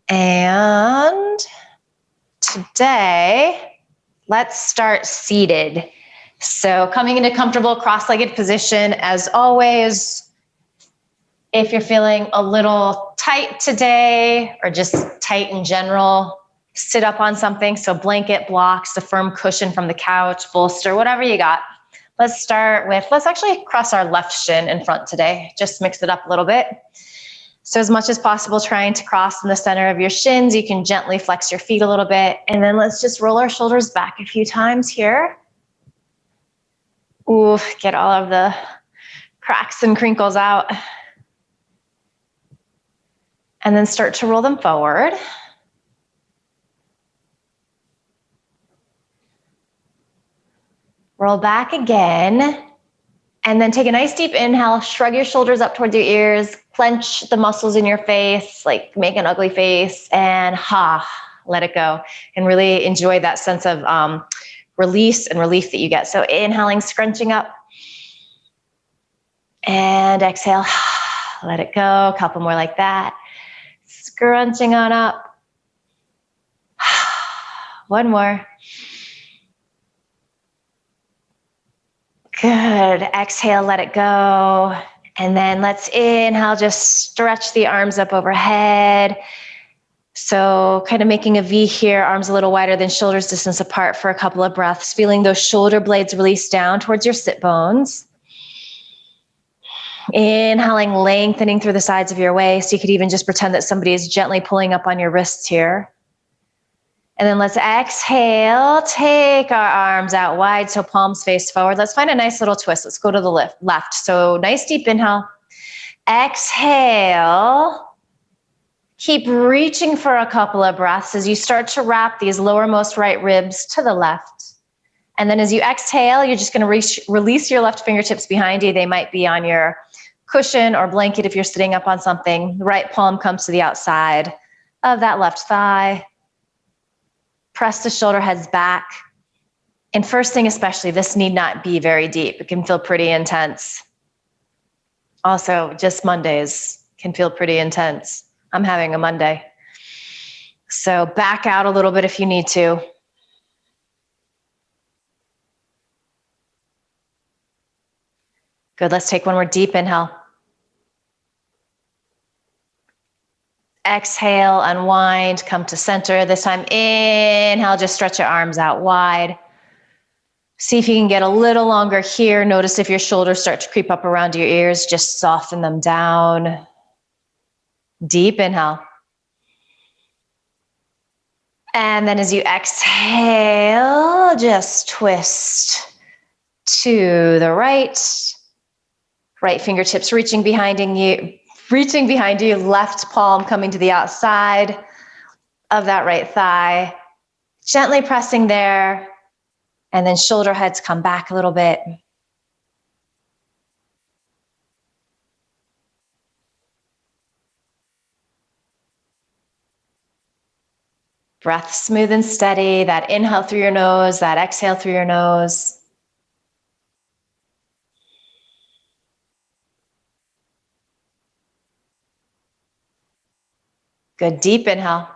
And today, let's start seated. So coming into comfortable cross-legged position, as always. If you're feeling a little tight today or just tight in general, sit up on something. So blanket, blocks, a firm cushion from the couch, bolster, whatever you got. Let's start with, let's actually cross our left shin in front today. Just mix it up a little bit. So as much as possible, trying to cross in the center of your shins. You can gently flex your feet a little bit. And then let's just roll our shoulders back a few times here. Ooh, get all of the cracks and crinkles out. And then start to roll them forward. Roll back again. And then take a nice deep inhale, shrug your shoulders up towards your ears, clench the muscles in your face, like make an ugly face, and let it go. And really enjoy that sense of release and relief that you get. So inhaling, scrunching up. And exhale, let it go. A couple more like that. Scrunching on up. One more. Good. Exhale, let it go. And then let's inhale, just stretch the arms up overhead. So kind of making a V here, arms a little wider than shoulders distance apart for a couple of breaths, feeling those shoulder blades release down towards your sit bones. Inhaling, lengthening through the sides of your waist. You could even just pretend that somebody is gently pulling up on your wrists here. And then let's exhale, take our arms out wide so palms face forward. Let's find a nice little twist. Let's go to the left. So nice deep inhale. Exhale. Keep reaching for a couple of breaths as you start to wrap these lowermost right ribs to the left. And then as you exhale, you're just going to release your left fingertips behind you. They might be on your cushion or blanket if you're sitting up on something. The right palm comes to the outside of that left thigh. Press the shoulder heads back. And first thing especially, this need not be very deep. It can feel pretty intense. Also, just Mondays can feel pretty intense. I'm having a Monday. So back out a little bit if you need to. Good, let's take one more deep inhale. Exhale, unwind, come to center. This time, inhale, just stretch your arms out wide. See if you can get a little longer here. Notice if your shoulders start to creep up around your ears, just soften them down. Deep inhale. And then as you exhale, just twist to the right. Right fingertips reaching behind you, left palm coming to the outside of that right thigh. Gently pressing there, and then shoulder heads come back a little bit. Breath smooth and steady, that inhale through your nose, that exhale through your nose. Good, deep inhale.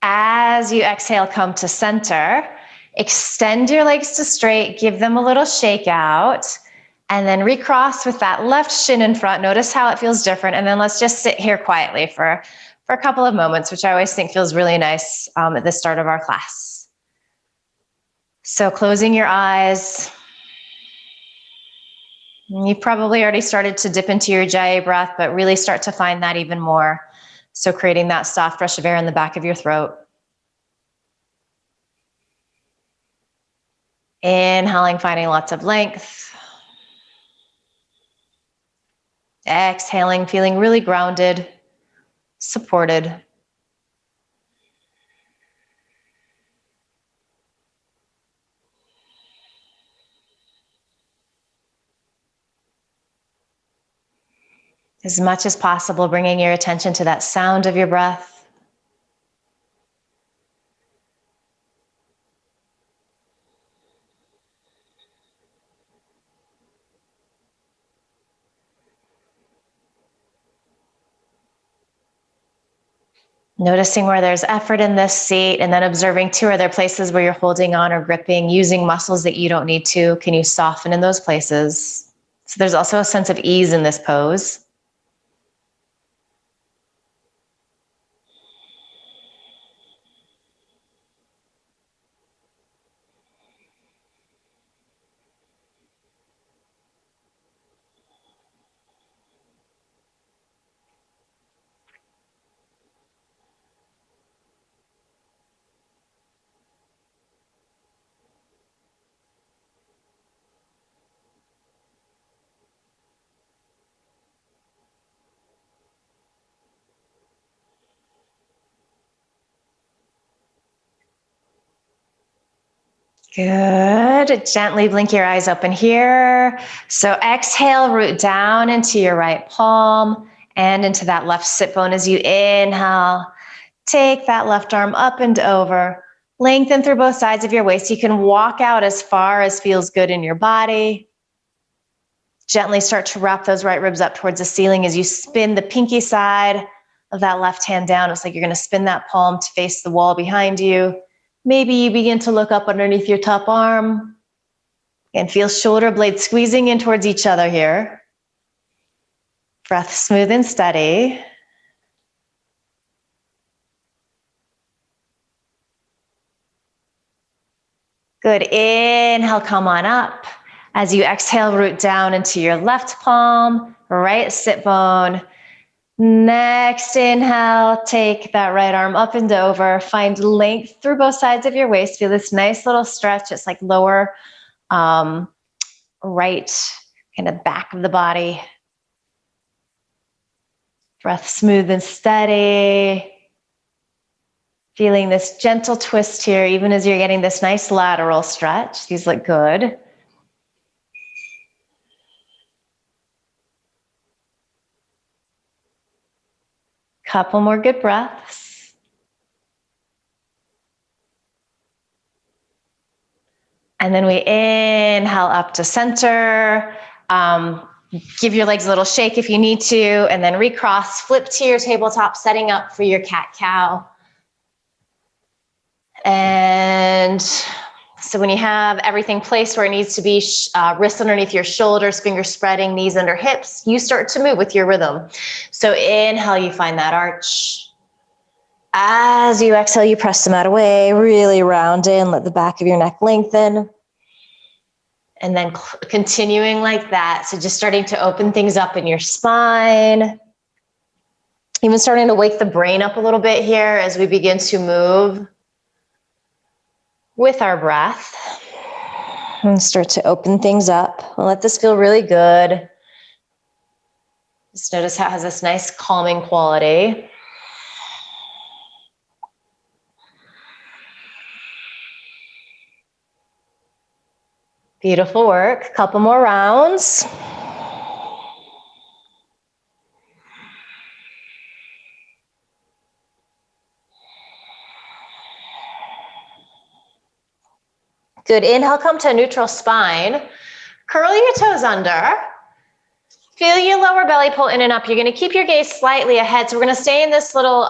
As you exhale, come to center. Extend your legs to straight, give them a little shake out, and then recross with that left shin in front. Notice how it feels different, and then let's just sit here quietly for a couple of moments, which I always think feels really nice at the start of our class. So closing your eyes. You've probably already started to dip into your Jai breath, but really start to find that even more. So creating that soft rush of air in the back of your throat. Inhaling, finding lots of length. Exhaling, feeling really grounded, supported. As much as possible, bringing your attention to that sound of your breath. Noticing where there's effort in this seat, and then observing too, are there places where you're holding on or gripping, using muscles that you don't need to? Can you soften in those places? So there's also a sense of ease in this pose. Good. Gently blink your eyes open here. So exhale, root down into your right palm and into that left sit bone as you inhale. Take that left arm up and over. Lengthen through both sides of your waist. You can walk out as far as feels good in your body. Gently start to wrap those right ribs up towards the ceiling as you spin the pinky side of that left hand down. It's like you're going to spin that palm to face the wall behind you. Maybe you begin to look up underneath your top arm and feel shoulder blades squeezing in towards each other here. Breath smooth and steady. Good. Inhale, come on up. As you exhale, root down into your left palm, right sit bone. Next inhale, take that right arm up and over. Find length through both sides of your waist. Feel this nice little stretch. It's like lower right kind of back of the body. Breath smooth and steady. Feeling this gentle twist here, even as you're getting this nice lateral stretch. These look good. Couple more good breaths. And then we inhale up to center. Give your legs a little shake if you need to, and then recross, flip to your tabletop, setting up for your cat-cow. And so when you have everything placed where it needs to be, wrists underneath your shoulders, fingers spreading, knees under hips, you start to move with your rhythm. So inhale, you find that arch. As you exhale, you press the mat away, really round in, let the back of your neck lengthen. And then continuing like that. So just starting to open things up in your spine. Even starting to wake the brain up a little bit here as we begin to move with our breath. And start to open things up. Let this feel really good. Just notice how it has this nice calming quality. Beautiful work. Couple more rounds. Good. Inhale, come to a neutral spine. Curl your toes under. Feel your lower belly pull in and up. You're going to keep your gaze slightly ahead. So we're going to stay in this little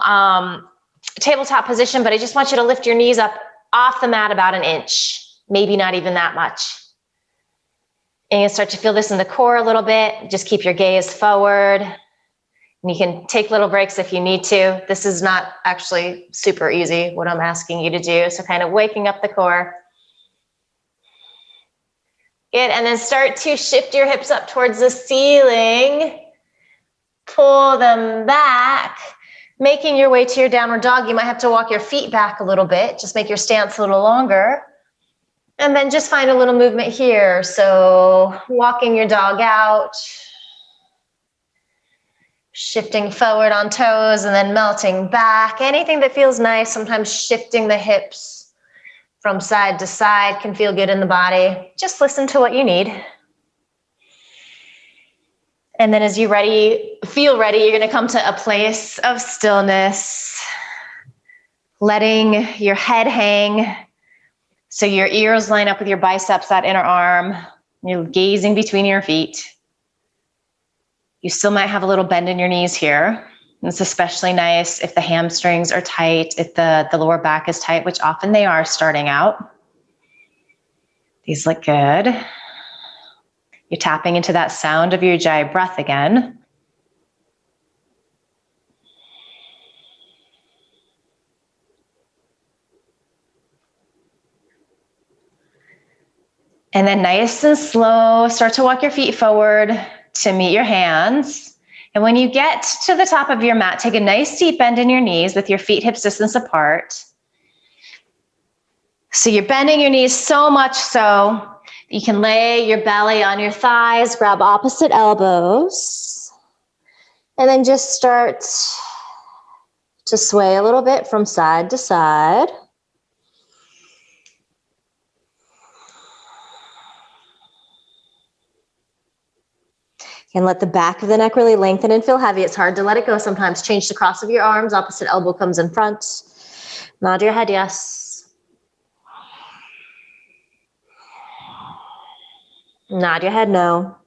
tabletop position, but I just want you to lift your knees up off the mat about an inch, maybe not even that much. And you start to feel this in the core a little bit. Just keep your gaze forward. And you can take little breaks if you need to. This is not actually super easy, what I'm asking you to do. So kind of waking up the core. Good, and then start to shift your hips up towards the ceiling. Pull them back. Making your way to your downward dog. You might have to walk your feet back a little bit. Just make your stance a little longer. And then just find a little movement here. So walking your dog out. Shifting forward on toes and then melting back. Anything that feels nice. Sometimes shifting the hips from side to side can feel good in the body. Just listen to what you need. And then as you feel ready, you're going to come to a place of stillness. Letting your head hang. So your ears line up with your biceps, that inner arm. You're gazing between your feet. You still might have a little bend in your knees here. And it's especially nice if the hamstrings are tight, if the lower back is tight, which often they are starting out. These look good. You're tapping into that sound of your Ujjayi breath again. And then nice and slow, start to walk your feet forward to meet your hands. And when you get to the top of your mat, take a nice deep bend in your knees with your feet hips distance apart. So you're bending your knees so much so you can lay your belly on your thighs, grab opposite elbows, and then just start to sway a little bit from side to side. And let the back of the neck really lengthen and feel heavy. It's hard to let it go sometimes. Change the cross of your arms. Opposite elbow comes in front. Nod your head, yes. Nod your head, no.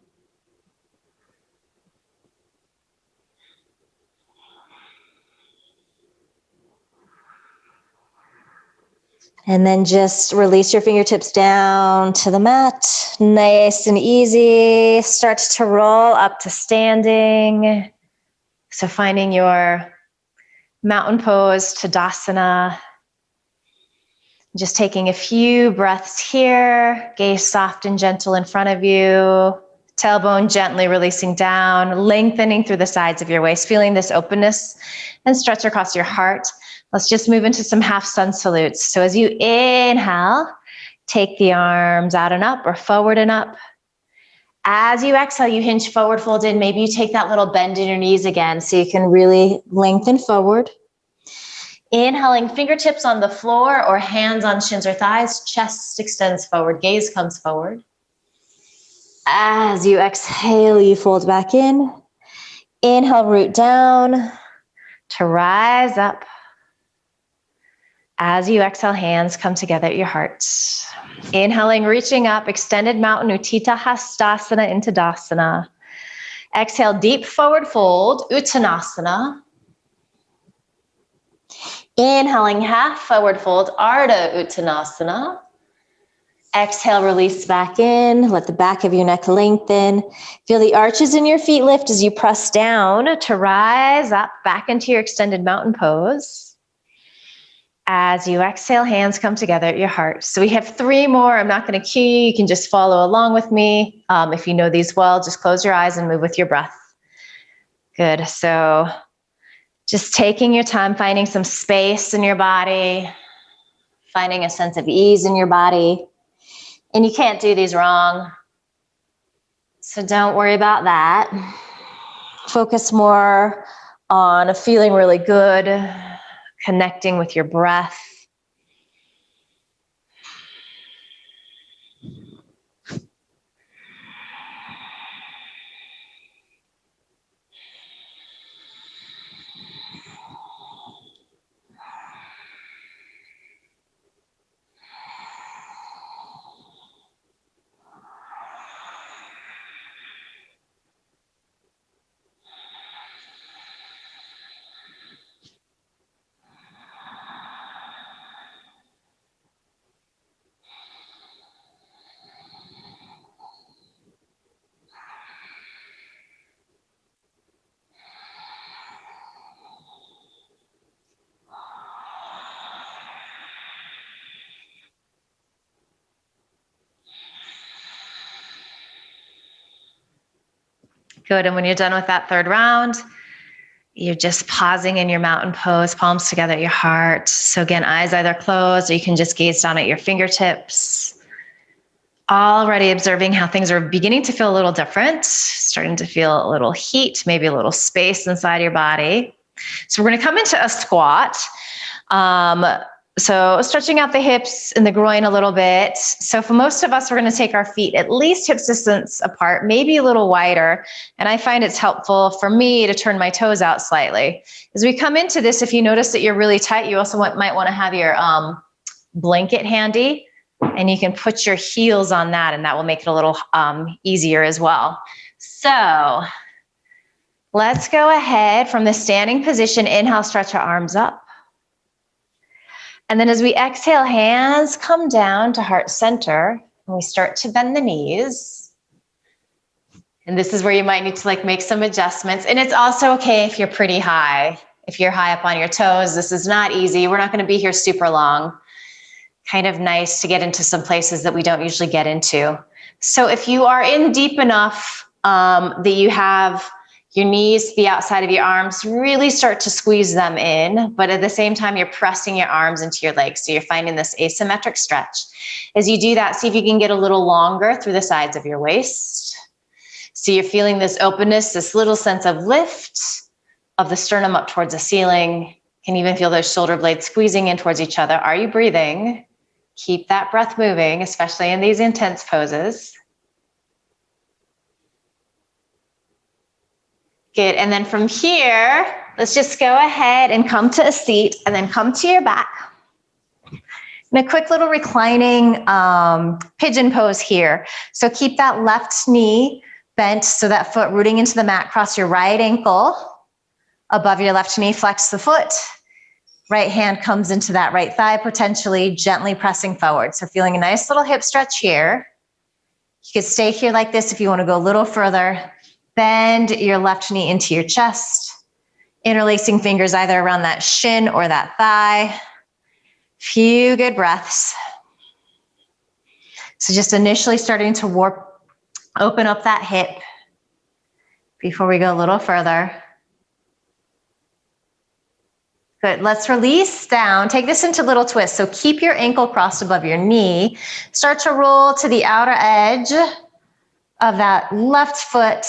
And then just release your fingertips down to the mat. Nice and easy. Start to roll up to standing. So finding your mountain pose, Tadasana. Just taking a few breaths here. Gaze soft and gentle in front of you. Tailbone gently releasing down, lengthening through the sides of your waist, feeling this openness and stretch across your heart. Let's just move into some half sun salutes. So as you inhale, take the arms out and up or forward and up. As you exhale, you hinge forward, fold in. Maybe you take that little bend in your knees again so you can really lengthen forward. Inhaling, fingertips on the floor or hands on shins or thighs. Chest extends forward, gaze comes forward. As you exhale, you fold back in. Inhale, root down to rise up. As you exhale, hands come together at your heart. Inhaling, reaching up, extended mountain, Utthita Hastasana into Tadasana. Exhale, deep forward fold, Uttanasana. Inhaling, half forward fold, Ardha Uttanasana. Exhale, release back in. Let the back of your neck lengthen. Feel the arches in your feet lift as you press down to rise up back into your extended mountain pose. As you exhale, hands come together at your heart. So we have 3 more. I'm not going to cue you. You can just follow along with me. If you know these well, just close your eyes and move with your breath. Good. So just taking your time, finding some space in your body, finding a sense of ease in your body. And you can't do these wrong. So don't worry about that. Focus more on feeling really good, connecting with your breath. Good, and when you're done with that 3rd round, you're just pausing in your mountain pose, palms together at your heart. So again, eyes either closed or you can just gaze down at your fingertips. Already observing how things are beginning to feel a little different, starting to feel a little heat, maybe a little space inside your body. So we're going to come into a squat. So stretching out the hips and the groin a little bit. So for most of us, we're going to take our feet at least hips distance apart, maybe a little wider. And I find it's helpful for me to turn my toes out slightly. As we come into this, if you notice that you're really tight, you also might want to have your blanket handy, and you can put your heels on that, and that will make it a little easier as well. So Let's go ahead from the standing position. Inhale, stretch our arms up. And then as we exhale, hands come down to heart center. And we start to bend the knees. And this is where you might need to like make some adjustments. And it's also okay if you're pretty high. If you're high up on your toes, this is not easy. We're not going to be here super long. Kind of nice to get into some places that we don't usually get into. So if you are in deep enough that you have your knees to the outside of your arms, really start to squeeze them in, but at the same time, you're pressing your arms into your legs. So you're finding this asymmetric stretch. As you do that, see if you can get a little longer through the sides of your waist. So you're feeling this openness, this little sense of lift of the sternum up towards the ceiling. You can even feel those shoulder blades squeezing in towards each other. Are you breathing? Keep that breath moving, especially in these intense poses. Good, and then from here, let's just go ahead and come to a seat and then come to your back. And a quick little reclining pigeon pose here. So keep that left knee bent, so that foot rooting into the mat, cross your right ankle above your left knee, flex the foot. Right hand comes into that right thigh, potentially gently pressing forward. So feeling a nice little hip stretch here. You could stay here like this if you want to go a little further. Bend your left knee into your chest, interlacing fingers either around that shin or that thigh. Few good breaths. So just initially starting to open up that hip before we go a little further. Good, let's release down. Take this into little twists. So keep your ankle crossed above your knee. Start to roll to the outer edge of that left foot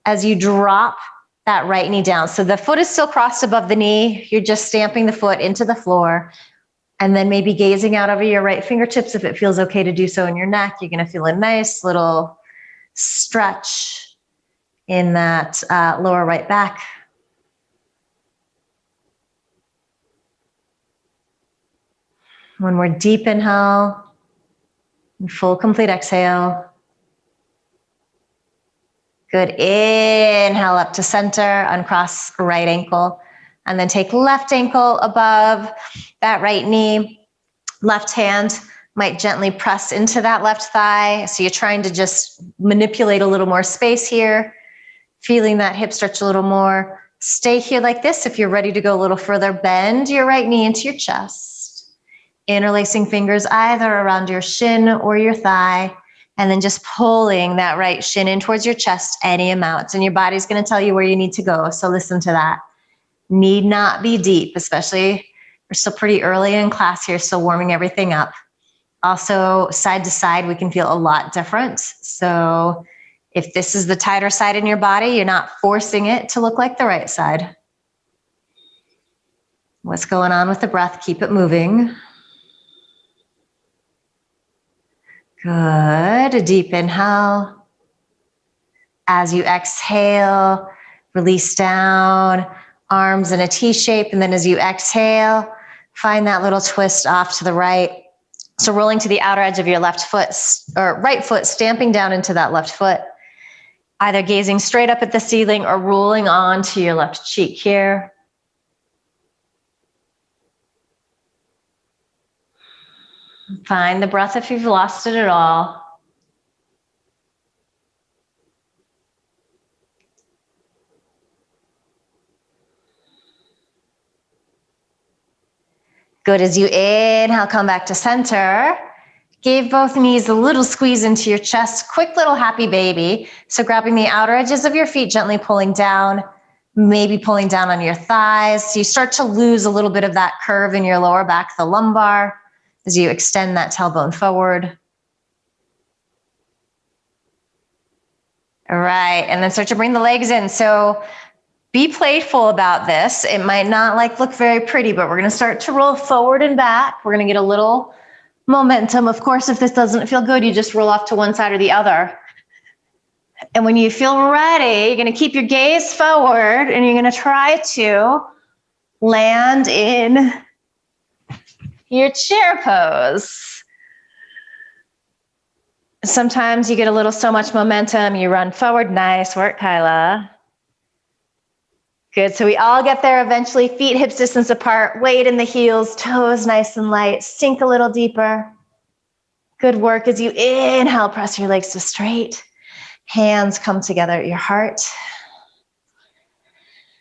as you drop that right knee down. So the foot is still crossed above the knee. You're just stamping the foot into the floor. And then maybe gazing out over your right fingertips if it feels okay to do so in your neck. You're going to feel a nice little stretch in that lower right back. One more deep inhale and full complete exhale. Good, inhale up to center, uncross right ankle, and then take left ankle above that right knee. Left hand might gently press into that left thigh. So you're trying to just manipulate a little more space here, feeling that hip stretch a little more. Stay here like this. If you're ready to go a little further, bend your right knee into your chest, interlacing fingers either around your shin or your thigh. And then just pulling that right shin in towards your chest any amount. And your body's going to tell you where you need to go. So listen to that. Need not be deep, especially we're still pretty early in class here, still warming everything up. Also, side to side, we can feel a lot different. So if this is the tighter side in your body, you're not forcing it to look like the right side. What's going on with the breath? Keep it moving. Good, a deep inhale. As you exhale, release down, arms in a T shape. And then as you exhale, find that little twist off to the right. So rolling to the outer edge of your left foot or right foot, stamping down into that left foot, either gazing straight up at the ceiling or rolling onto your left cheek here. Find the breath if you've lost it at all. Good, as you inhale, come back to center. Give both knees a little squeeze into your chest, quick little happy baby. So grabbing the outer edges of your feet, gently pulling down, maybe pulling down on your thighs. So you start to lose a little bit of that curve in your lower back, the lumbar, as you extend that tailbone forward. All right, and then start to bring the legs in. So be playful about this. It might not look very pretty, but we're gonna start to roll forward and back. We're gonna get a little momentum. Of course, if this doesn't feel good, you just roll off to one side or the other. And when you feel ready, you're gonna keep your gaze forward and you're gonna try to land in your chair pose. Sometimes you get a little so much momentum, you run forward. Nice work, Kyla. Good, so we all get there eventually. Feet hips distance apart, weight in the heels, toes nice and light, sink a little deeper. Good work. As you inhale, press your legs to straight. Hands come together at your heart.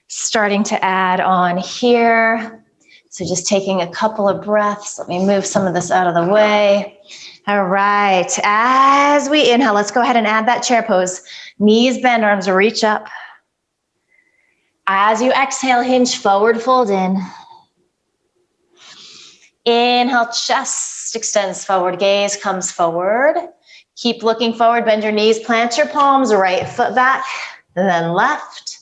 Starting to add on here. So just taking a couple of breaths. Let me move some of this out of the way. All right, as we inhale, let's go ahead and add that chair pose. Knees bend, arms reach up. As you exhale, hinge forward, fold in. Inhale, chest extends forward, gaze comes forward. Keep looking forward, bend your knees, plant your palms, right foot back, and then left.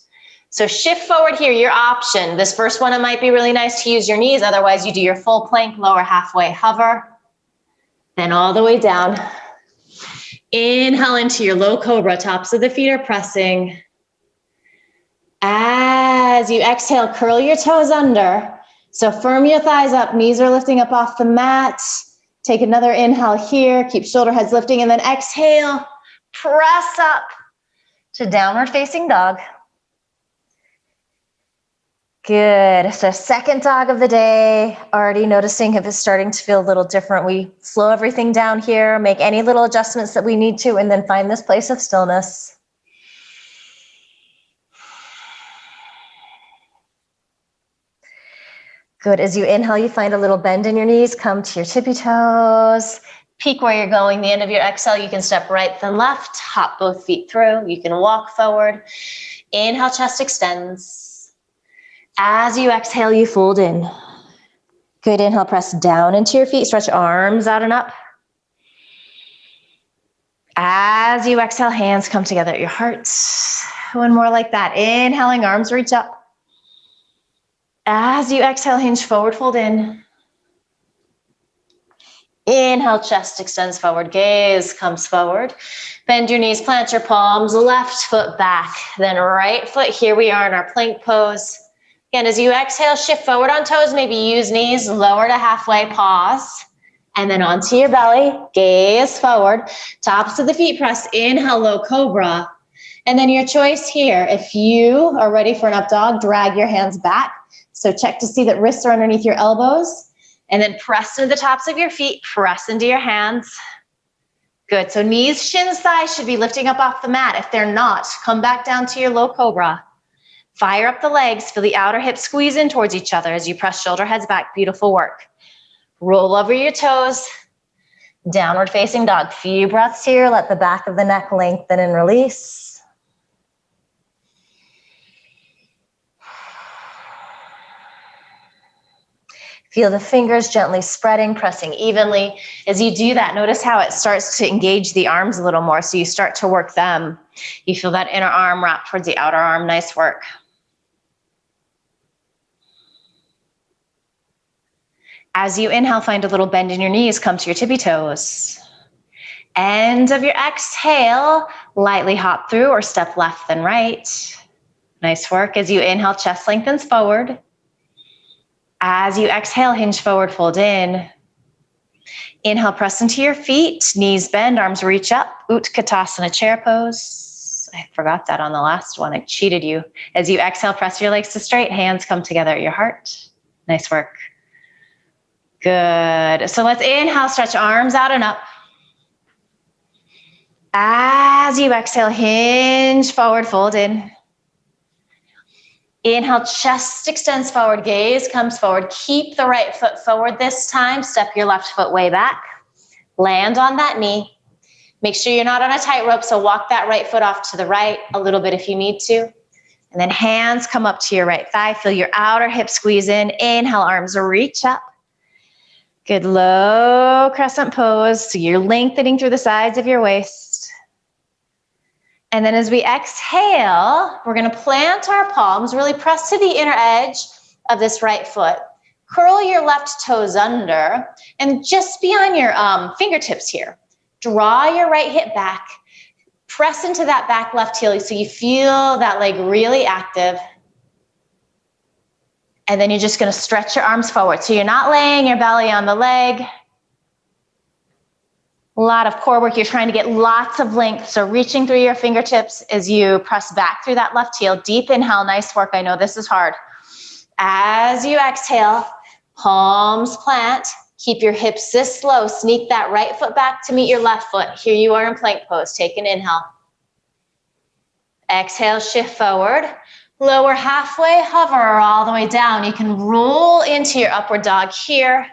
So shift forward here, your option. This first one, it might be really nice to use your knees, otherwise you do your full plank, lower halfway hover, then all the way down. Inhale into your low cobra, tops of the feet are pressing. As you exhale, curl your toes under. So firm your thighs up, knees are lifting up off the mat. Take another inhale here, keep shoulder heads lifting, and then exhale, press up to downward facing dog. Good, so second dog of the day, already noticing if it's starting to feel a little different. We slow everything down here, make any little adjustments that we need to, and then find this place of stillness. Good, as you inhale, you find a little bend in your knees, come to your tippy toes, peek where you're going. The end of your exhale, you can step right then left, hop both feet through, you can walk forward. Inhale, chest extends. As you exhale, you fold in. Good, inhale, press down into your feet, stretch arms out and up. As you exhale, hands come together at your heart. One more like that, inhaling, arms reach up. As you exhale, hinge forward, fold in. Inhale, chest extends forward, gaze comes forward. Bend your knees, plant your palms, left foot back, then right foot. Here we are in our plank pose. Again, as you exhale, shift forward on toes, maybe use knees, lower to halfway, pause. And then onto your belly, gaze forward. Tops of the feet press, inhale, low cobra. And then your choice here, if you are ready for an up dog, drag your hands back. So check to see that wrists are underneath your elbows, and then press into the tops of your feet, press into your hands. Good, so knees, shins, thighs should be lifting up off the mat. If they're not, come back down to your low cobra. Fire up the legs, feel the outer hips squeeze in towards each other as you press shoulder heads back, beautiful work. Roll over your toes, downward facing dog. Few breaths here, let the back of the neck lengthen and release. Feel the fingers gently spreading, pressing evenly. As you do that, notice how it starts to engage the arms a little more, so you start to work them. You feel that inner arm wrap towards the outer arm, nice work. As you inhale, find a little bend in your knees, come to your tippy toes. End of your exhale, lightly hop through or step left then right. Nice work. As you inhale, chest lengthens forward. As you exhale, hinge forward, fold in. Inhale, press into your feet, knees bend, arms reach up. Utkatasana, chair pose. I forgot that on the last one, I cheated you. As you exhale, press your legs to straight, hands come together at your heart. Nice work. Good, so let's inhale, stretch arms out and up. As you exhale, hinge forward, fold in. Inhale, chest extends forward, gaze comes forward. Keep the right foot forward this time. Step your left foot way back. Land on that knee. Make sure you're not on a tightrope, so walk that right foot off to the right a little bit if you need to. And then hands come up to your right thigh. Feel your outer hip squeeze in. Inhale, arms reach up. Good, low crescent pose. So you're lengthening through the sides of your waist. And then as we exhale, we're gonna plant our palms, really press to the inner edge of this right foot. Curl your left toes under and just be on your fingertips here. Draw your right hip back, press into that back left heel so you feel that leg really active. And then you're just gonna stretch your arms forward. So you're not laying your belly on the leg. A lot of core work. You're trying to get lots of length. So reaching through your fingertips as you press back through that left heel. Deep inhale. Nice work. I know this is hard. As you exhale, palms plant. Keep your hips this low. Sneak that right foot back to meet your left foot. Here you are in plank pose. Take an inhale. Exhale, shift forward. Lower halfway, hover all the way down. You can roll into your upward dog here,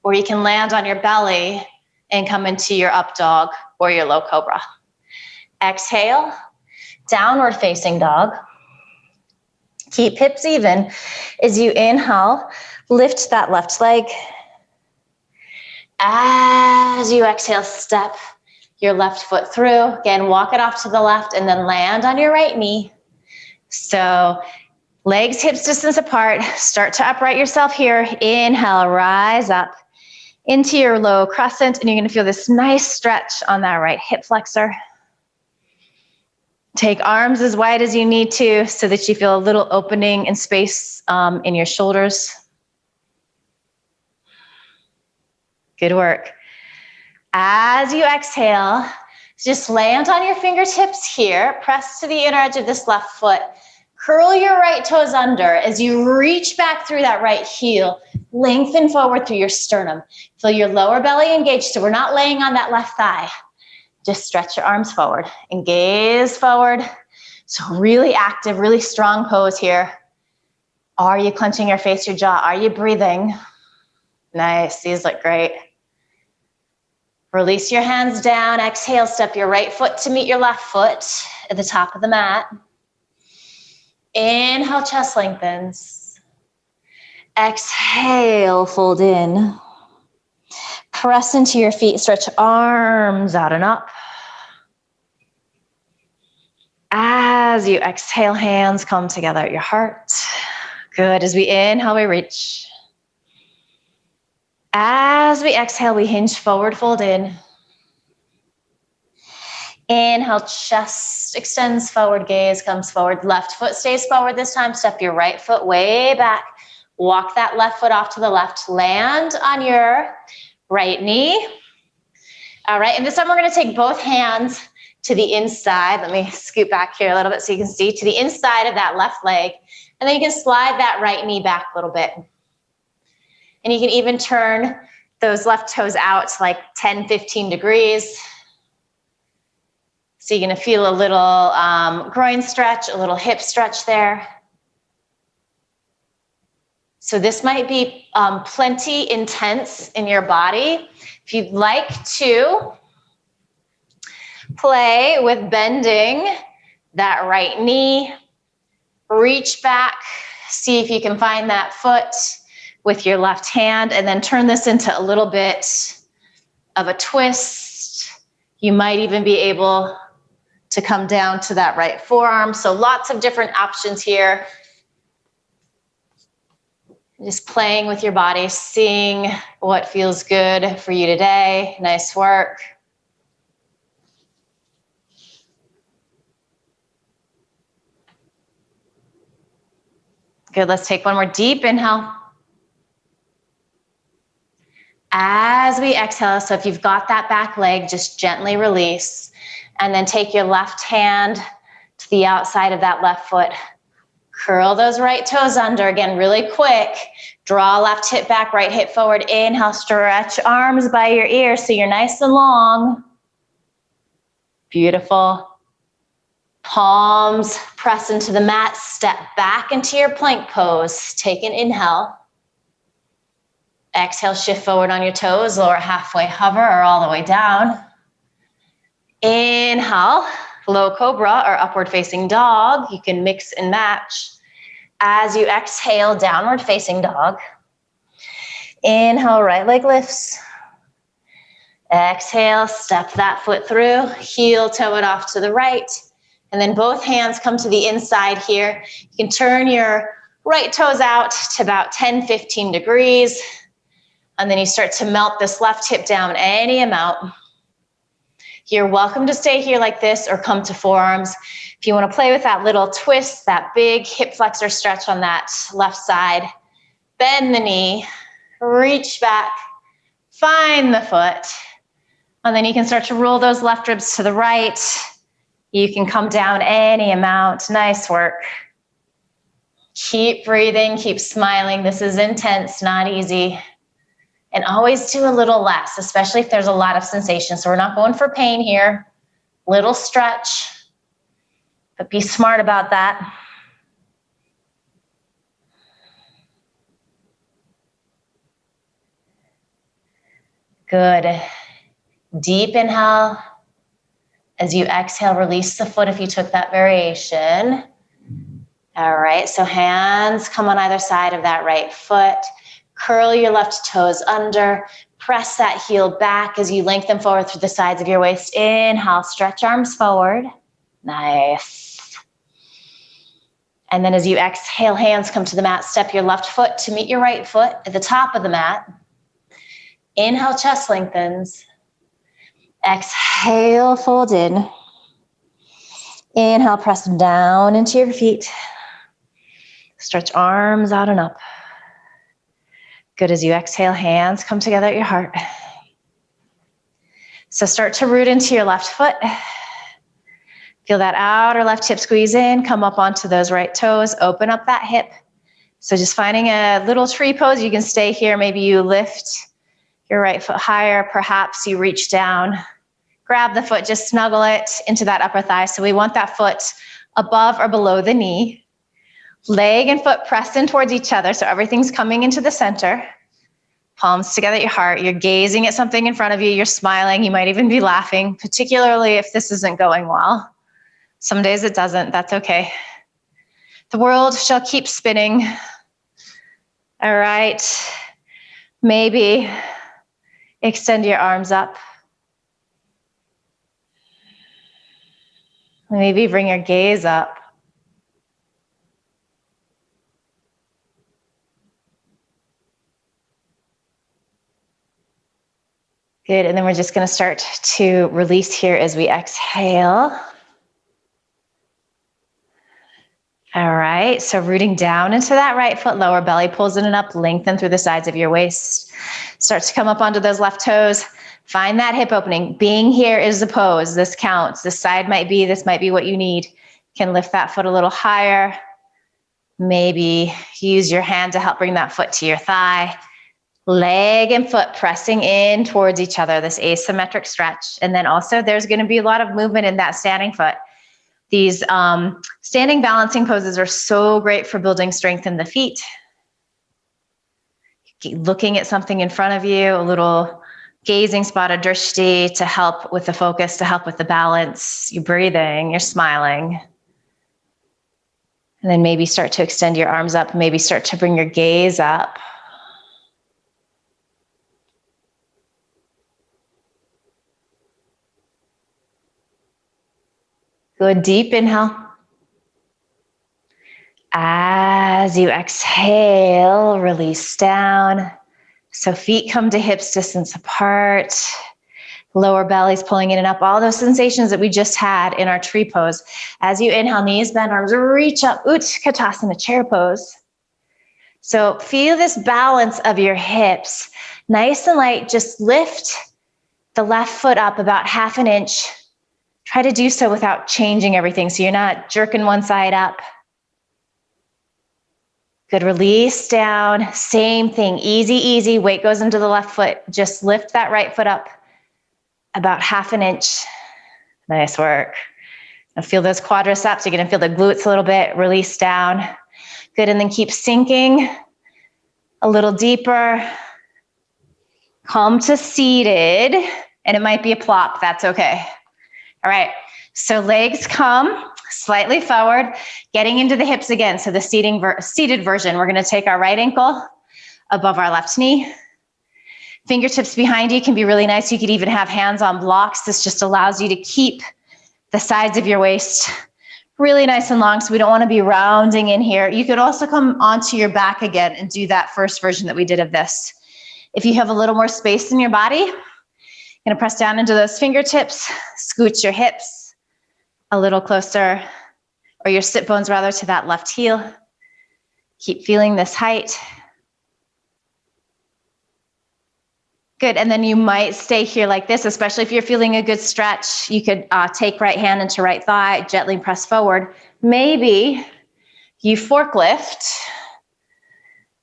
or you can land on your belly and come into your up dog or your low cobra. Exhale, downward facing dog. Keep hips even. As you inhale, lift that left leg. As you exhale, step your left foot through. Again, walk it off to the left and then land on your right knee. So legs, hips distance apart. Start to upright yourself here. Inhale, rise up into your low crescent, and you're going to feel this nice stretch on that right hip flexor. Take arms as wide as you need to so that you feel a little opening and space in your shoulders. Good work. As you exhale, just land on your fingertips here. Press to the inner edge of this left foot. Curl your right toes under as you reach back through that right heel. Lengthen forward through your sternum. Feel your lower belly engaged, so we're not laying on that left thigh. Just stretch your arms forward and gaze forward. So really active, really strong pose here. Are you clenching your face, your jaw? Are you breathing? Nice, these look great. Release your hands down. Exhale, step your right foot to meet your left foot at the top of the mat. Inhale, chest lengthens. Exhale, fold in. Press into your feet, stretch arms out and up. As you exhale, hands come together at your heart. Good, as we inhale, we reach. As we exhale, we hinge forward, fold in. Inhale, chest extends forward, gaze comes forward. Left foot stays forward this time. Step your right foot way back. Walk that left foot off to the left. Land on your right knee. All right, and this time we're going to take both hands to the inside. Let me scoot back here a little bit so you can see. To the inside of that left leg. And then you can slide that right knee back a little bit. And you can even turn those left toes out to like 10, 15 degrees. So you're going to feel a little groin stretch, a little hip stretch there. So this might be plenty intense in your body. If you'd like to play with bending that right knee, reach back, see if you can find that foot with your left hand, and then turn this into a little bit of a twist. You might even be able to come down to that right forearm. So lots of different options here. Just playing with your body, seeing what feels good for you today. Nice work. Good, let's take one more deep inhale. As we exhale, so if you've got that back leg, just gently release. And then take your left hand to the outside of that left foot. Curl those right toes under. Again, really quick. Draw left hip back, right hip forward. Inhale, stretch arms by your ears so you're nice and long. Beautiful. Palms press into the mat. Step back into your plank pose. Take an inhale. Exhale, shift forward on your toes. Lower halfway, hover or all the way down. Inhale, low cobra or upward facing dog. You can mix and match. As you exhale, downward facing dog. Inhale, right leg lifts. Exhale, step that foot through, heel toe it off to the right. And then both hands come to the inside here. You can turn your right toes out to about 10, 15 degrees. And then you start to melt this left hip down any amount. You're welcome to stay here like this or come to forearms. If you want to play with that little twist, that big hip flexor stretch on that left side, bend the knee, reach back, find the foot, And then you can start to roll those left ribs to the right. You can come down any amount. Nice work. Keep breathing, keep smiling. This is intense, not easy. And always do a little less, especially if there's a lot of sensation. So we're not going for pain here. Little stretch, but be smart about that. Good. Deep inhale. As you exhale, release the foot if you took that variation. All right, so hands come on either side of that right foot. Curl your left toes under. Press that heel back as you lengthen forward through the sides of your waist. Inhale, stretch arms forward. Nice. And then as you exhale, hands come to the mat. Step your left foot to meet your right foot at the top of the mat. Inhale, chest lengthens. Exhale, fold in. Inhale, press down into your feet. Stretch arms out and up. Good. As you exhale, hands come together at your heart. So start to root into your left foot. Feel that outer left hip squeeze in. Come up onto those right toes. Open up that hip. So just finding a little tree pose. You can stay here. Maybe you lift your right foot higher. Perhaps you reach down. Grab the foot. Just snuggle it into that upper thigh. So we want that foot above or below the knee. Leg and foot press in towards each other, so everything's coming into the center. Palms together at your heart. You're gazing at something in front of you. You're smiling. You might even be laughing, particularly if this isn't going well. Some days it doesn't. That's okay. The world shall keep spinning. All right. Maybe extend your arms up. Maybe bring your gaze up. Good, and then we're just gonna start to release here as we exhale. All right, so rooting down into that right foot, lower belly pulls in and up, lengthen through the sides of your waist. Start to come up onto those left toes. Find that hip opening. Being here is the pose. This counts. This might be what you need. Can lift that foot a little higher. Maybe use your hand to help bring that foot to your thigh. Leg and foot pressing in towards each other, this asymmetric stretch. And then also there's going to be a lot of movement in that standing foot. These standing balancing poses are so great for building strength in the feet. Keep looking at something in front of you, a little gazing spot, a drishti, to help with the focus, to help with the balance. You're breathing, you're smiling. And then maybe start to extend your arms up, maybe start to bring your gaze up. Good, deep inhale. As you exhale, release down. So feet come to hips distance apart. Lower belly's pulling in and up. All those sensations that we just had in our tree pose. As you inhale, knees bend, arms reach up. Utkatasana, chair pose. So feel this balance of your hips. Nice and light, just lift the left foot up about 1/2 inch. Try to do so without changing everything, so you're not jerking one side up. Good, release down. Same thing, easy, easy. Weight goes into the left foot. Just lift that right foot up about 1/2 inch. Nice work. Now feel those quadriceps. You're gonna feel the glutes a little bit. Release down. Good, and then keep sinking a little deeper. Come to seated, and it might be a plop, that's okay. All right, so legs come slightly forward, getting into the hips again. So the seated version, we're gonna take our right ankle above our left knee. Fingertips behind you can be really nice. You could even have hands on blocks. This just allows you to keep the sides of your waist really nice and long, so we don't wanna be rounding in here. You could also come onto your back again and do that first version that we did of this. If you have a little more space in your body, you're gonna press down into those fingertips, scooch your hips a little closer, or your sit bones rather, to that left heel. Keep feeling this height. Good, and then you might stay here like this, especially if you're feeling a good stretch. You could take right hand into right thigh, gently press forward. Maybe you forklift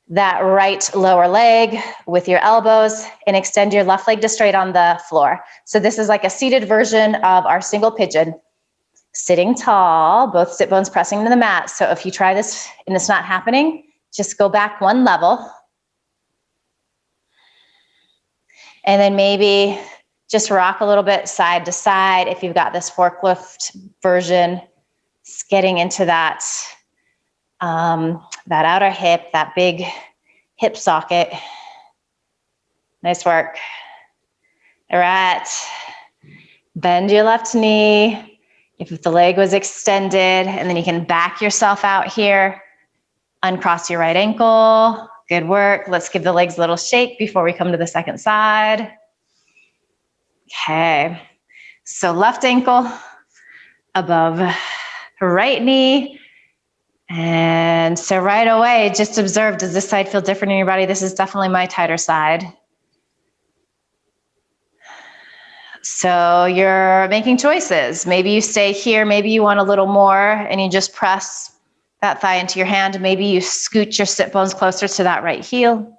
that right lower leg with your elbows and extend your left leg to straight on the floor. So this is like a seated version of our single pigeon. Sitting tall, both sit bones pressing to the mat. So if you try this and it's not happening, just go back one level. And then maybe just rock a little bit side to side. If you've got this forklift version, it's getting into that, that outer hip, that big hip socket. Nice work. All right. Bend your left knee. If the leg was extended, and then you can back yourself out here. Uncross your right ankle. Good work. Let's give the legs a little shake before we come to the second side. Okay. So left ankle above right knee. And so right away, just observe, does this side feel different in your body? This is definitely my tighter side. So you're making choices. Maybe you stay here. Maybe you want a little more and you just press that thigh into your hand. Maybe you scoot your sit bones closer to that right heel.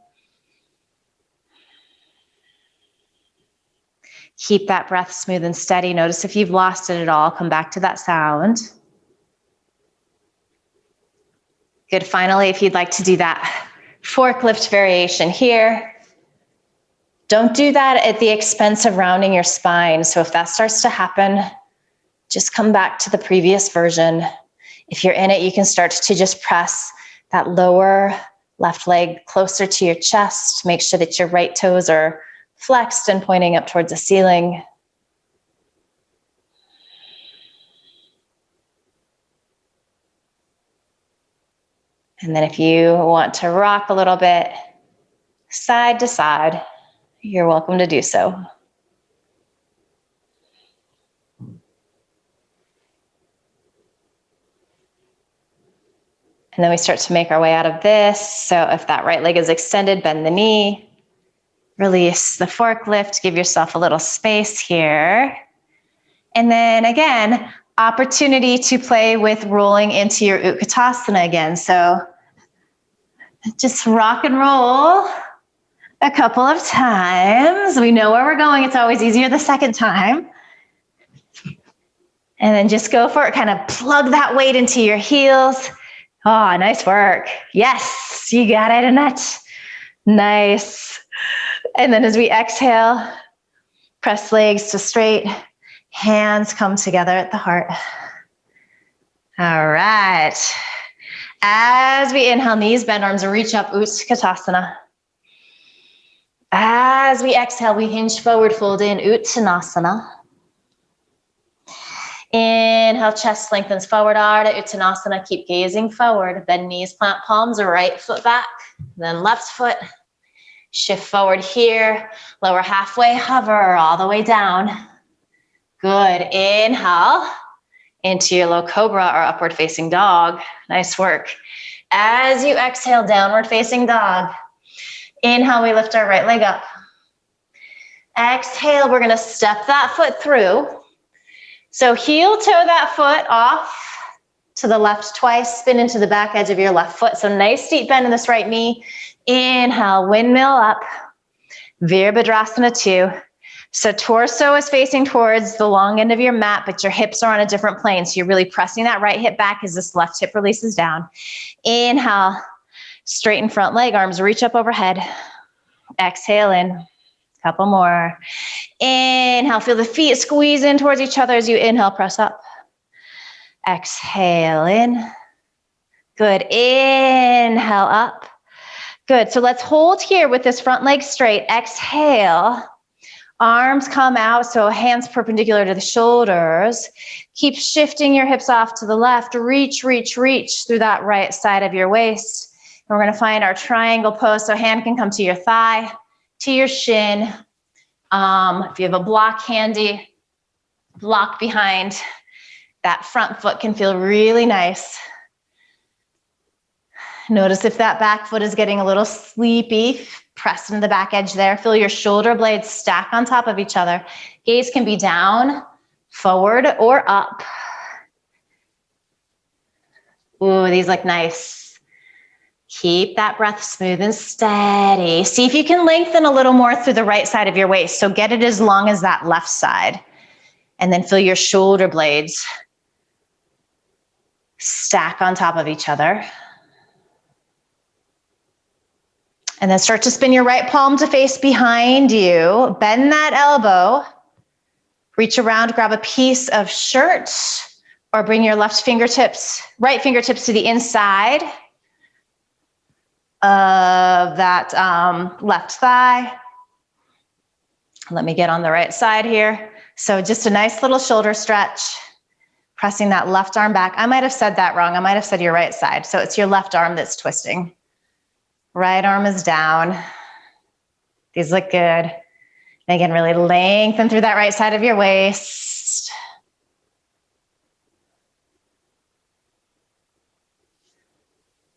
Keep that breath smooth and steady. Notice if you've lost it at all, come back to that sound. Good. Finally, if you'd like to do that forklift variation here, don't do that at the expense of rounding your spine. So if that starts to happen, just come back to the previous version. If you're in it, you can start to just press that lower left leg closer to your chest. Make sure that your right toes are flexed and pointing up towards the ceiling. And then if you want to rock a little bit side to side, you're welcome to do so. And then we start to make our way out of this. So if that right leg is extended, bend the knee. Release the forklift. Give yourself a little space here. And then again, opportunity to play with rolling into your Utkatasana again. So just rock and roll a couple of times. We know where we're going. It's always easier the second time. And then just go for it. Kind of plug that weight into your heels. Oh, nice work. Yes, you got it, Annette. Nice. And then as we exhale, press legs to straight, hands come together at the heart. All right. As we inhale, knees bend, arms reach up, Utkatasana. As we exhale, we hinge forward, fold in, Uttanasana. Inhale, chest lengthens forward, Ardha Uttanasana. Keep gazing forward. Bend knees, plant palms, right foot back, then left foot. Shift forward here. Lower halfway, hover all the way down. Good. Inhale into your low cobra or upward facing dog. Nice work. As you exhale, downward facing dog. Inhale, we lift our right leg up. Exhale, we're going to step that foot through. So heel toe that foot off to the left twice, spin into the back edge of your left foot. So nice deep bend in this right knee. Inhale, windmill up, Virabhadrasana 2. So torso is facing towards the long end of your mat, but your hips are on a different plane. So you're really pressing that right hip back as this left hip releases down. Inhale, straighten front leg, arms reach up overhead. Exhale in. Couple more. Inhale, feel the feet squeeze in towards each other as you inhale, press up. Exhale in. Good. Inhale up. Good. So let's hold here with this front leg straight. Exhale. Arms come out, so hands perpendicular to the shoulders. Keep shifting your hips off to the left. Reach, reach, reach through that right side of your waist. And we're going to find our triangle pose. So hand can come to your thigh, to your shin. If you have a block handy, block behind. That front foot can feel really nice. Notice if that back foot is getting a little sleepy. Press into the back edge there. Feel your shoulder blades stack on top of each other. Gaze can be down, forward, or up. Ooh, these look nice. Keep that breath smooth and steady. See if you can lengthen a little more through the right side of your waist. So get it as long as that left side. And then feel your shoulder blades stack on top of each other. And then start to spin your right palm to face behind you. Bend that elbow. Reach around, grab a piece of shirt, or bring your right fingertips to the inside of that left thigh. Let me get on the right side here. So just a nice little shoulder stretch, pressing that left arm back. I might have said that wrong. I might have said your right side. So it's your left arm that's twisting. Right arm is down. These look good. And again, really lengthen through that right side of your waist.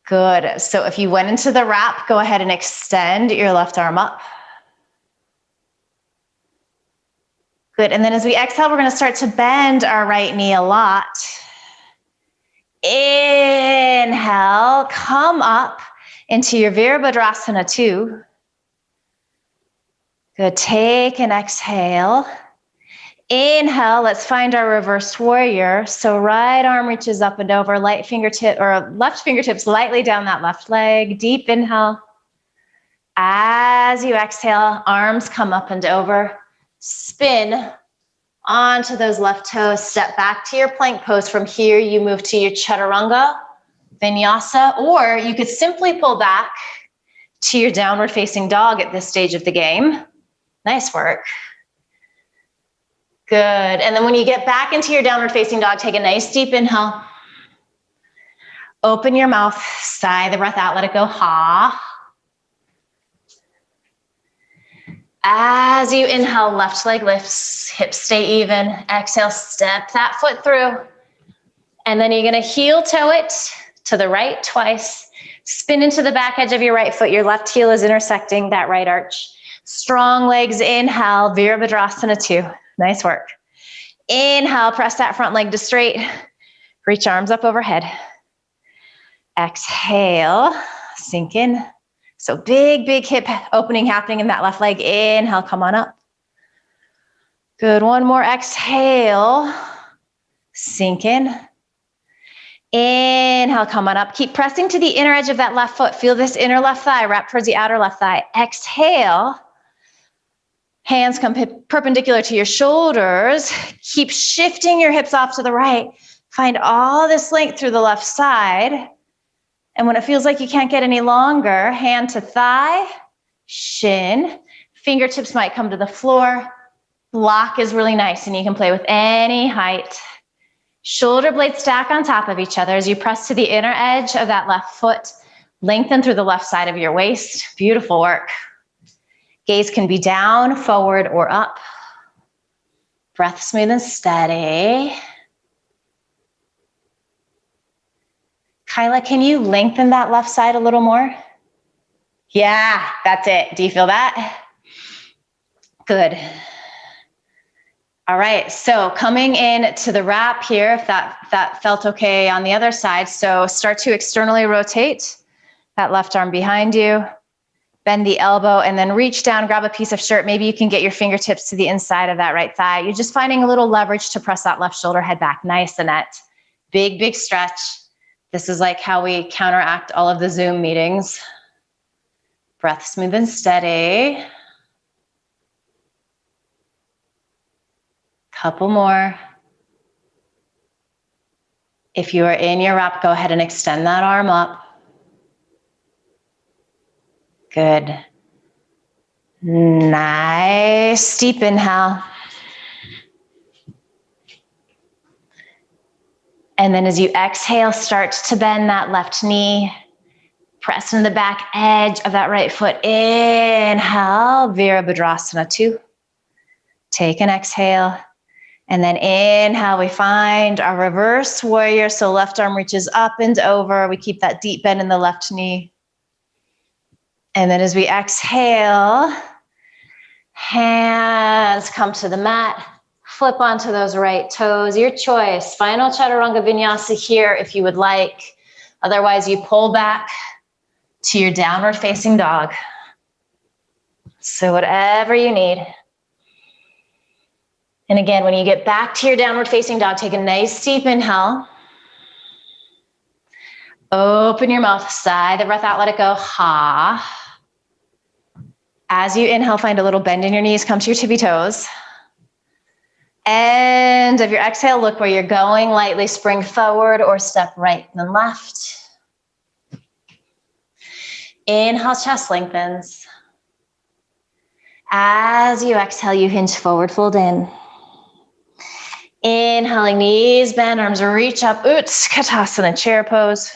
Good. So if you went into the wrap, go ahead and extend your left arm up. Good. And then as we exhale, we're going to start to bend our right knee a lot. Inhale, come up into your Virabhadrasana 2. Good. Take an exhale. Inhale, let's find our reversed warrior. So right arm reaches up and over, left fingertips lightly down that left leg. Deep inhale. As you exhale, arms come up and over. Spin onto those left toes. Step back to your plank pose. From here, you move to your chaturanga, vinyasa, or you could simply pull back to your downward facing dog at this stage of the game. Nice work. Good. And then when you get back into your downward facing dog, take a nice deep inhale. Open your mouth, sigh the breath out, let it go. Ha. As you inhale, left leg lifts, hips stay even. Exhale, step that foot through. And then you're going to heel toe it to the right twice. Spin into the back edge of your right foot. Your left heel is intersecting that right arch. Strong legs, inhale, Virabhadrasana 2. Nice work. Inhale, press that front leg to straight. Reach arms up overhead. Exhale, sink in. So big, big hip opening happening in that left leg. Inhale, come on up. Good, one more exhale. Sink in. Inhale, come on up. Keep pressing to the inner edge of that left foot. Feel this inner left thigh wrap towards the outer left thigh. Exhale. Hands come perpendicular to your shoulders. Keep shifting your hips off to the right. Find all this length through the left side. And when it feels like you can't get any longer, hand to thigh, shin. Fingertips might come to the floor. Block is really nice and you can play with any height. Shoulder blades stack on top of each other as you press to the inner edge of that left foot. Lengthen through the left side of your waist. Beautiful work. Gaze can be down, forward, or up. Breath smooth and steady. Kyla, can you lengthen that left side a little more? Yeah, that's it. Do you feel that? Good. All right, so coming in to the wrap here, if that felt okay on the other side. So start to externally rotate that left arm behind you. Bend the elbow and then reach down, grab a piece of shirt. Maybe you can get your fingertips to the inside of that right thigh. You're just finding a little leverage to press that left shoulder head back. Nice, Annette. Big, big stretch. This is like how we counteract all of the Zoom meetings. Breath smooth and steady. Couple more. If you are in your wrap, go ahead and extend that arm up. Good. Nice deep inhale. And then as you exhale, start to bend that left knee. Press in the back edge of that right foot. Inhale, Virabhadrasana 2. Take an exhale. And then inhale, we find our reverse warrior. So left arm reaches up and over. We keep that deep bend in the left knee. And then as we exhale, hands come to the mat, flip onto those right toes, your choice. Final chaturanga vinyasa here if you would like. Otherwise, you pull back to your downward facing dog. So whatever you need. And again, when you get back to your downward facing dog, take a nice deep inhale. Open your mouth, sigh the breath out, let it go. Ha. As you inhale, find a little bend in your knees, come to your tippy toes. End of your exhale, look where you're going, lightly spring forward or step right and left. Inhale, chest lengthens. As you exhale, you hinge forward, fold in. Inhaling, knees bend, arms reach up, Utkatasana, chair pose.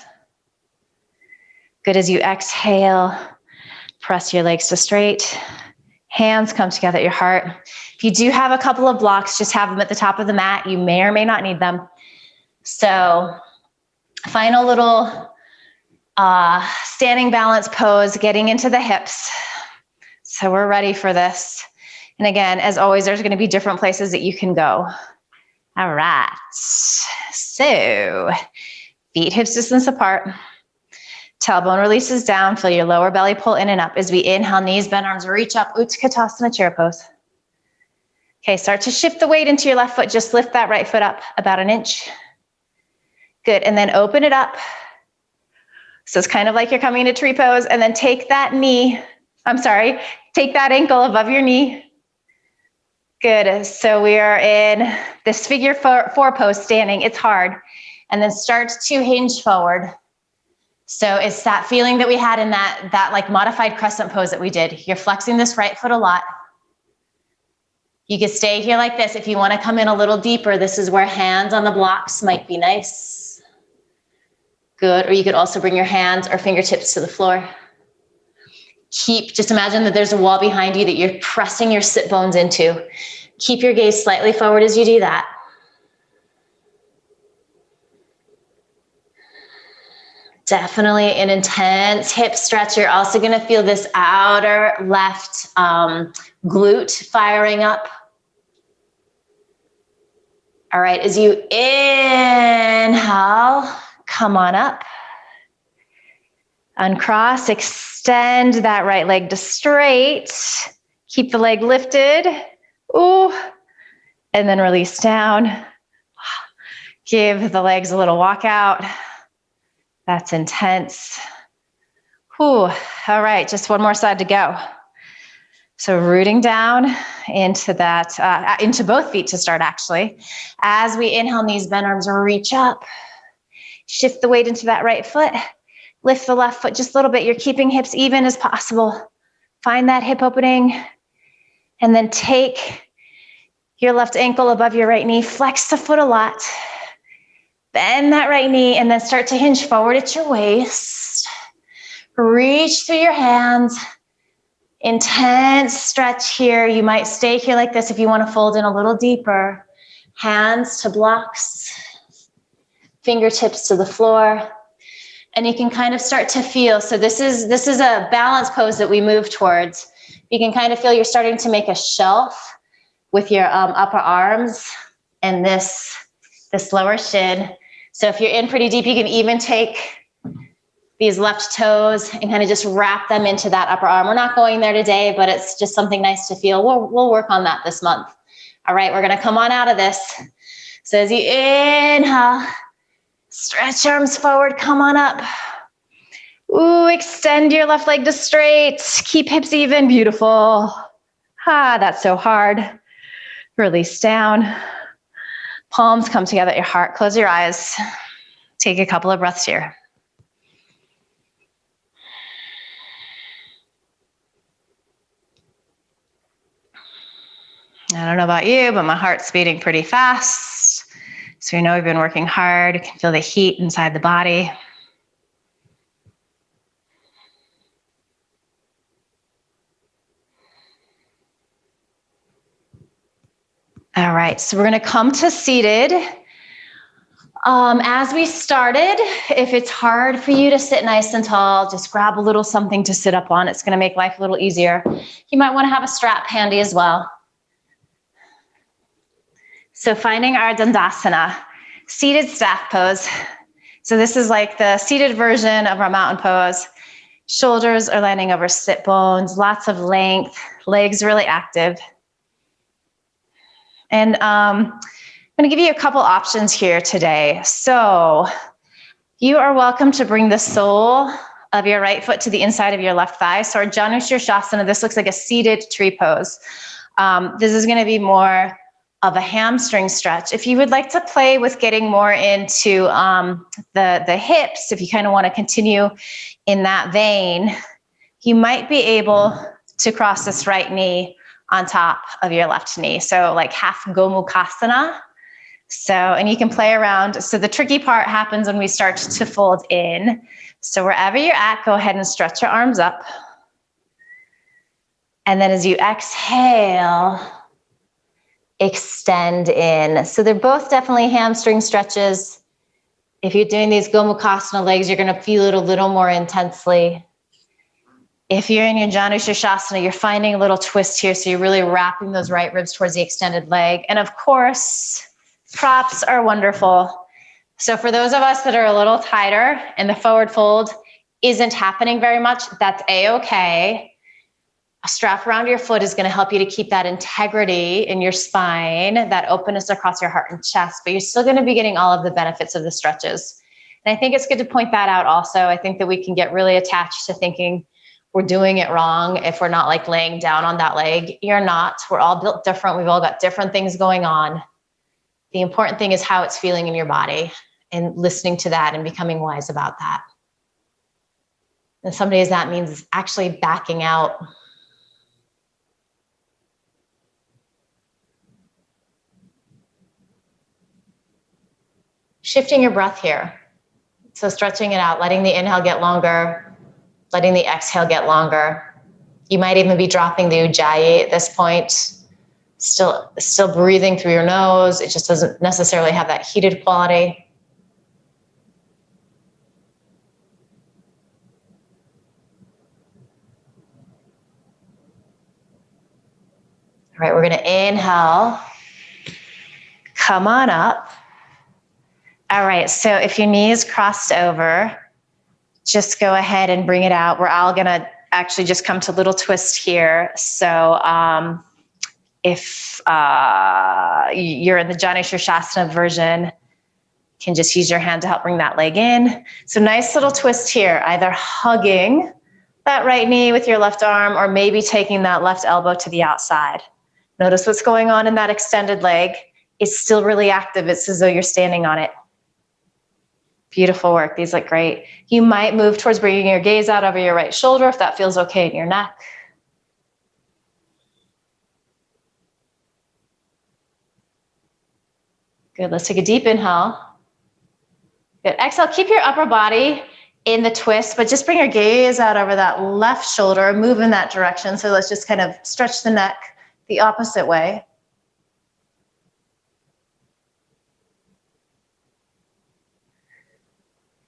Good. As you exhale, press your legs to straight. Hands come together at your heart. If you do have a couple of blocks, just have them at the top of the mat. You may or may not need them. So final little standing balance pose, getting into the hips. So we're ready for this. And again, as always, there's going to be different places that you can go. All right. So feet hips distance apart. Tailbone releases down. Feel your lower belly pull in and up. As we inhale, knees bend, arms reach up. Utkatasana, chair pose. Okay, start to shift the weight into your left foot. Just lift that right foot up about an inch. Good, and then open it up. So it's kind of like you're coming into tree pose, and then take that take that ankle above your knee. Good, so we are in this figure four pose, standing. It's hard. And then start to hinge forward. So it's that feeling that we had in that like modified crescent pose that we did. You're flexing this right foot a lot. You can stay here like this. If you want to come in a little deeper, this is where hands on the blocks might be nice. Good, or you could also bring your hands or fingertips to the floor. Just imagine that there's a wall behind you that you're pressing your sit bones into. Keep your gaze slightly forward as you do that. Definitely an intense hip stretch. You're also going to feel this outer left glute firing up. All right, as you inhale, come on up. Uncross, extend that right leg to straight. Keep the leg lifted. Ooh, and then release down. Give the legs a little walk out. That's intense. Whew. All right, just one more side to go. So rooting down into that, into both feet to start actually. As we inhale, knees bend, arms reach up. Shift the weight into that right foot. Lift the left foot just a little bit. You're keeping hips even as possible. Find that hip opening. And then take your left ankle above your right knee. Flex the foot a lot. Bend that right knee and then start to hinge forward at your waist. Reach through your hands. Intense stretch here. You might stay here like this if you want to fold in a little deeper. Hands to blocks. Fingertips to the floor. And you can kind of start to feel, so this is a balance pose that we move towards. You can kind of feel you're starting to make a shelf with your upper arms and this lower shin. So if you're in pretty deep, you can even take these left toes and kind of just wrap them into that upper arm. We're not going there today, but it's just something nice to feel. We'll work on that this month. All right, we're gonna come on out of this. So as you inhale, stretch arms forward, come on up. Ooh, extend your left leg to straight. Keep hips even, beautiful. That's so hard. Release down. Palms come together at your heart. Close your eyes. Take a couple of breaths here. I don't know about you, but my heart's beating pretty fast. So you know we've been working hard. You can feel the heat inside the body. All right, so we're gonna come to seated. As we started, if it's hard for you to sit nice and tall, just grab a little something to sit up on. It's going to make life a little easier. You might want to have a strap handy as well. So finding our Dandasana, seated staff pose. So this is like the seated version of our mountain pose. Shoulders are landing over sit bones, lots of length, legs really active. And I'm going to give you a couple options here today. So you are welcome to bring the sole of your right foot to the inside of your left thigh. So our Jana Shirshasana, this looks like a seated tree pose. This is going to be more of a hamstring stretch. If you would like to play with getting more into the hips, if you kind of want to continue in that vein, you might be able to cross this right knee on top of your left knee. So like half Gomukhasana. So, and you can play around. So the tricky part happens when we start to fold in. So wherever you're at, go ahead and stretch your arms up. And then as you exhale, extend in. So they're both definitely hamstring stretches. If you're doing these Gomukhasana legs, you're going to feel it a little more intensely. If you're in your Janu Shirshasana, you're finding a little twist here. So you're really wrapping those right ribs towards the extended leg. And of course, props are wonderful. So for those of us that are a little tighter and the forward fold isn't happening very much, that's a-okay. A strap around your foot is going to help you to keep that integrity in your spine, that openness across your heart and chest, but you're still going to be getting all of the benefits of the stretches. And I think it's good to point that out also. I think that we can get really attached to thinking we're doing it wrong if we're not like laying down on that leg. You're not. We're all built different. We've all got different things going on. The important thing is how it's feeling in your body and listening to that and becoming wise about that. And some days that means actually backing out. Shifting your breath here. So stretching it out, letting the inhale get longer, letting the exhale get longer. You might even be dropping the Ujjayi at this point. Still breathing through your nose. It just doesn't necessarily have that heated quality. All right, we're going to inhale. Come on up. All right, so if your knee is crossed over, just go ahead and bring it out. We're all going to actually just come to a little twist here. So if you're in the Janu Shirshasana version, you can just use your hand to help bring that leg in. So nice little twist here, either hugging that right knee with your left arm or maybe taking that left elbow to the outside. Notice what's going on in that extended leg. It's still really active. It's as though you're standing on it. Beautiful work. These look great. You might move towards bringing your gaze out over your right shoulder if that feels okay in your neck. Good. Let's take a deep inhale. Good. Exhale. Keep your upper body in the twist, but just bring your gaze out over that left shoulder. Move in that direction. So let's just kind of stretch the neck the opposite way.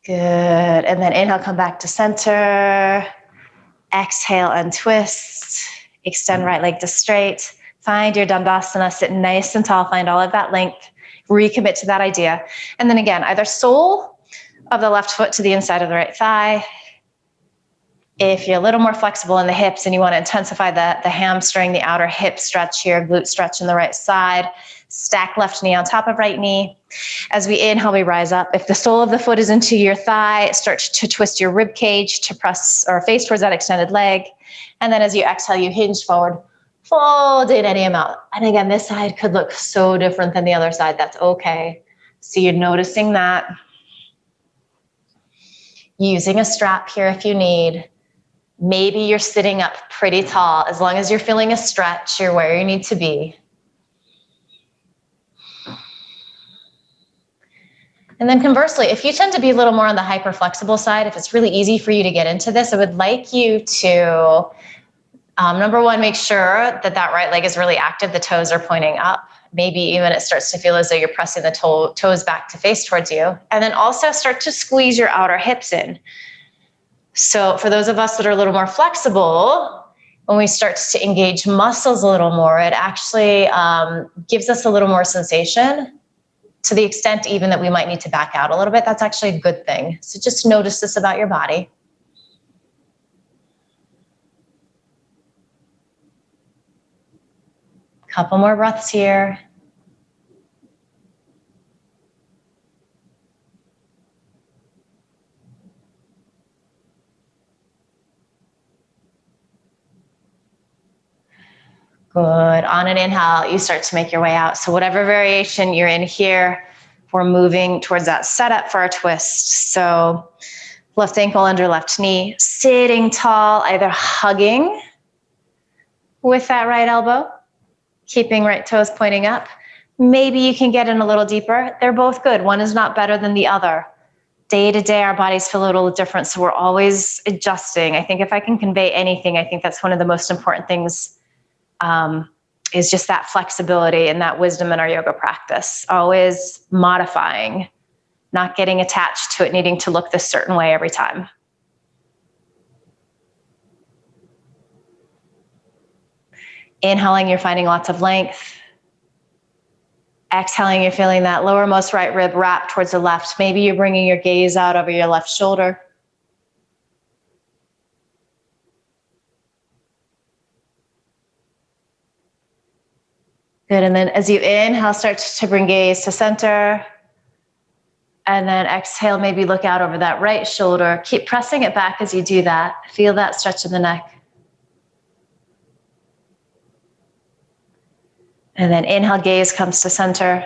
Good. And then inhale, come back to center. Exhale, untwist. Extend right leg to straight. Find your Dandasana. Sit nice and tall. Find all of that length. Recommit to that idea. And then again, either sole of the left foot to the inside of the right thigh. If you're a little more flexible in the hips and you want to intensify the hamstring, the outer hip stretch here, glute stretch in the right side, stack left knee on top of right knee. As we inhale, we rise up. If the sole of the foot is into your thigh, start to twist your rib cage to press or face towards that extended leg. And then as you exhale, you hinge forward, fold in any amount. And again, this side could look so different than the other side. That's okay. So you're noticing that. Using a strap here if you need. Maybe you're sitting up pretty tall. As long as you're feeling a stretch, you're where you need to be. And then conversely, if you tend to be a little more on the hyper flexible side, if it's really easy for you to get into this, I would like you to Number one, make sure that that right leg is really active. The toes are pointing up. Maybe even it starts to feel as though you're pressing the toes back to face towards you. And then also start to squeeze your outer hips in. So for those of us that are a little more flexible, when we start to engage muscles a little more, it actually gives us a little more sensation, to the extent even that we might need to back out a little bit. That's actually a good thing. So just notice this about your body. Couple more breaths here. Good. On an inhale, you start to make your way out. So whatever variation you're in here, we're moving towards that setup for our twist. So left ankle under left knee, sitting tall, either hugging with that right elbow, keeping right toes pointing up. Maybe you can get in a little deeper. They're both good. One is not better than the other. Day to day, our bodies feel a little different, so we're always adjusting. I think if I can convey anything, I think that's one of the most important things, is just that flexibility and that wisdom in our yoga practice. Always modifying, not getting attached to it needing to look this certain way every time. Inhaling, you're finding lots of length. Exhaling, you're feeling that lowermost right rib wrap towards the left. Maybe you're bringing your gaze out over your left shoulder. Good, and then as you inhale, start to bring gaze to center. And then exhale, maybe look out over that right shoulder. Keep pressing it back as you do that. Feel that stretch in the neck. And then inhale, gaze comes to center.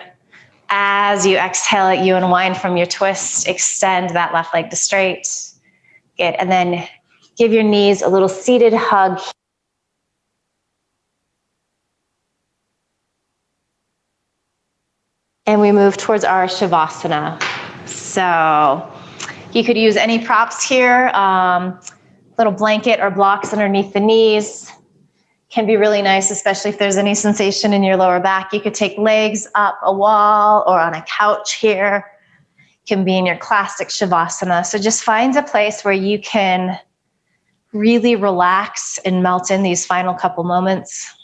As you exhale it, you unwind from your twist, extend that left leg to straight. Good, and then give your knees a little seated hug. And we move towards our Shavasana. So you could use any props here, little blanket or blocks underneath the knees. Can be really nice, especially if there's any sensation in your lower back. You could take legs up a wall or on a couch here. Can be in your classic Shavasana. So just find a place where you can really relax and melt in these final couple moments.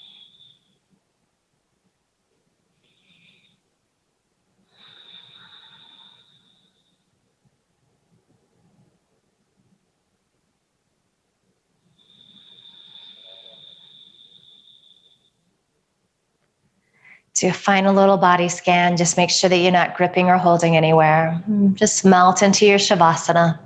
Do a final little body scan. Just make sure that you're not gripping or holding anywhere. Just melt into your Shavasana.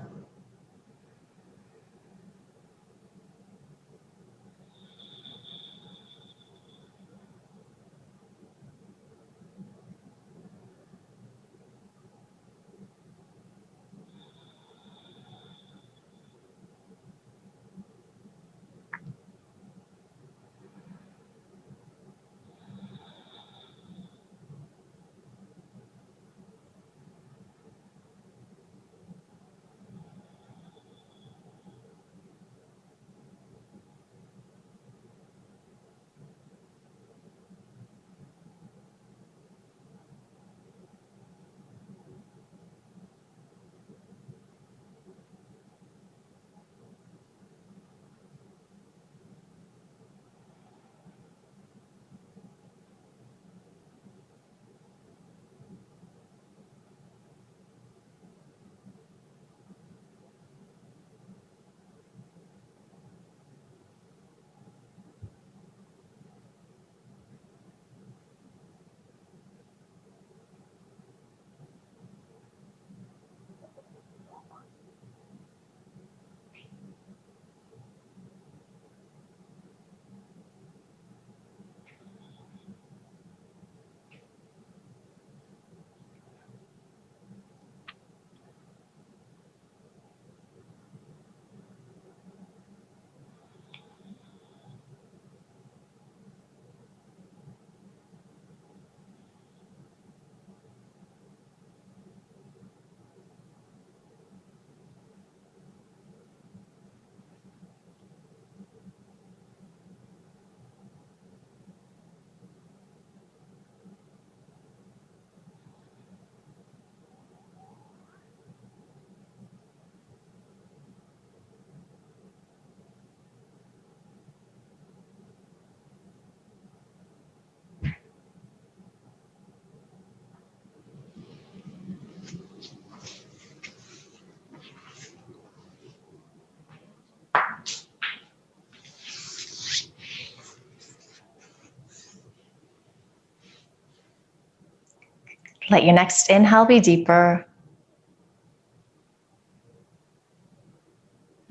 Let your next inhale be deeper.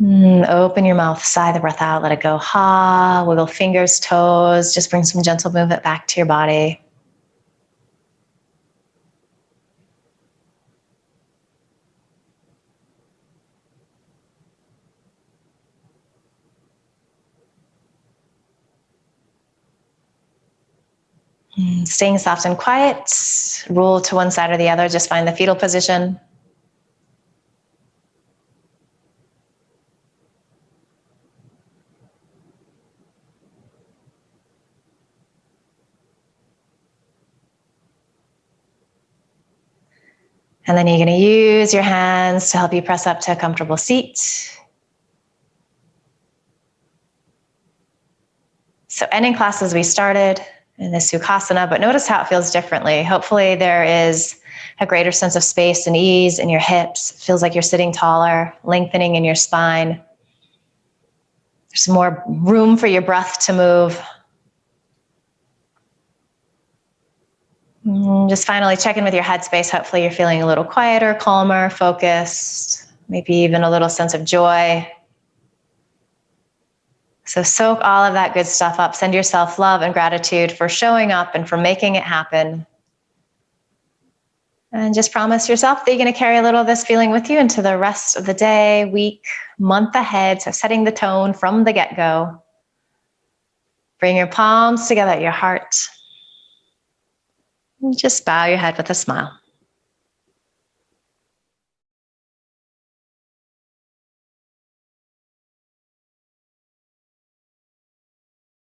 Open your mouth, sigh the breath out, let it go. Ha, wiggle fingers, toes, just bring some gentle movement back to your body. Staying soft and quiet, roll to one side or the other, just find the fetal position. And then you're going to use your hands to help you press up to a comfortable seat. So ending class as we started in this Sukhasana, but notice how it feels differently. Hopefully there is a greater sense of space and ease in your hips. It feels like you're sitting taller, lengthening in your spine. There's more room for your breath to move. Just finally check in with your headspace. Hopefully you're feeling a little quieter, calmer, focused, maybe even a little sense of joy. So soak all of that good stuff up. Send yourself love and gratitude for showing up and for making it happen. And just promise yourself that you're going to carry a little of this feeling with you into the rest of the day, week, month ahead. So setting the tone from the get-go. Bring your palms together at your heart. And just bow your head with a smile.